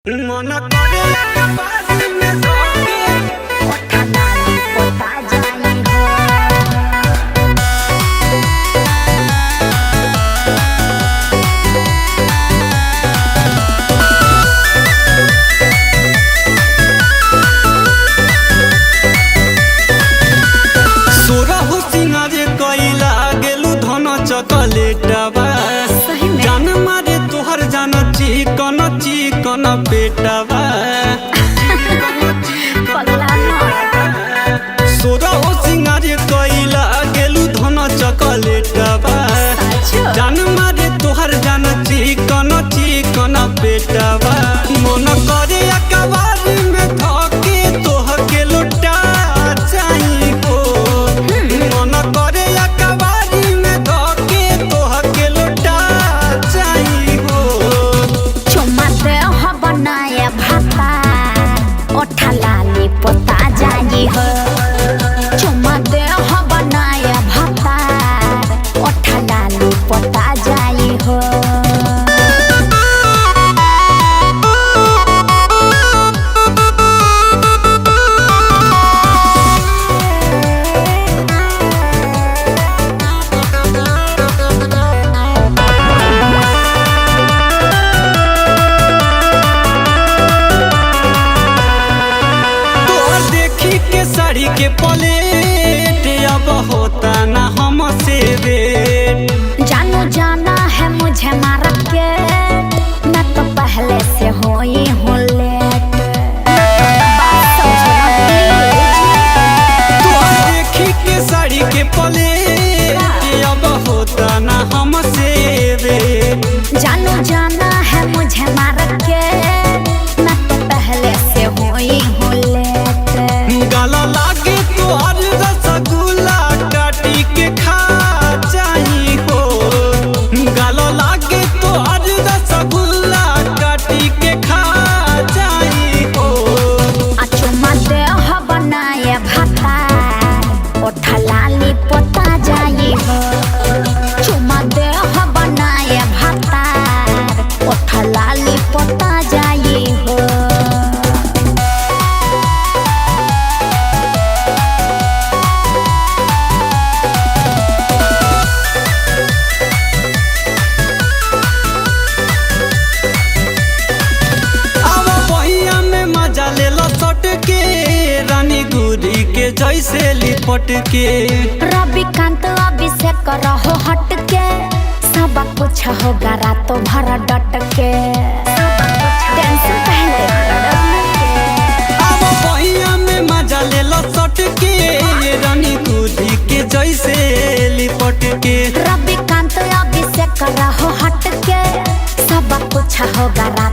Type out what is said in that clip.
मन करे कपास में धोके ओठा लाली पोता जाई हो। सोरहु सिंगारे कइला गेलु धन चॉकलेटवा सही में? जान मारे तोहर जान चिकन चिकन पेटवा पगला सोरहु सिंगारे कइला गेलु धन चॉकलेटवा अच्छा। जान मारे तोहर जान चिकन चिकन पेटवा मन करे अकबारी में धके तोहके लुटा चाही हो मन करे अकबारी में धके तोहके लुटा चाही हो। चुम्मा दे हो बनाए भाता ओठा लाली पोता जाई हो। चुम्मा दे हो बनाए भाता ओठा लाली पोता जाई हो। तोहर देखी के साड़ी के पलेट अब होता ना हमसे वेट जानू जाना है मुझे मार के मैं तो पहले से होई हूँ लेट। बात समझो ना प्लीज। तोहर देखी के साड़ी के पलेट अब होता ना हमसे वेट जानू जाना है मुझे मार के मैं तो पहले से होई हूँ लेट। गला लागे तोहर रसगुल्ला काटी के खा चाही हो गला लागे तोहर रसगुल्ला काटी के खा चाही हो। चुम्मा दे हो बनाए भाता ओठा लाली पोता जाई हो। चुम्मा दे हो बनाए भाता ओठा लाली पोता जाई हो। अब बहिया में मजा ले लो सट के रानी गुरी के जैसे लिपट के रविकांत अभिषेक रहो हट के सब कुछ होगा रातों भर डट के। टेंशन पहले अब बहिया में मजा ले लो सट के रानी गुरी के जैसे लिपट के रविकांत अभिषेक रहो हट के सब कुछ होगा रात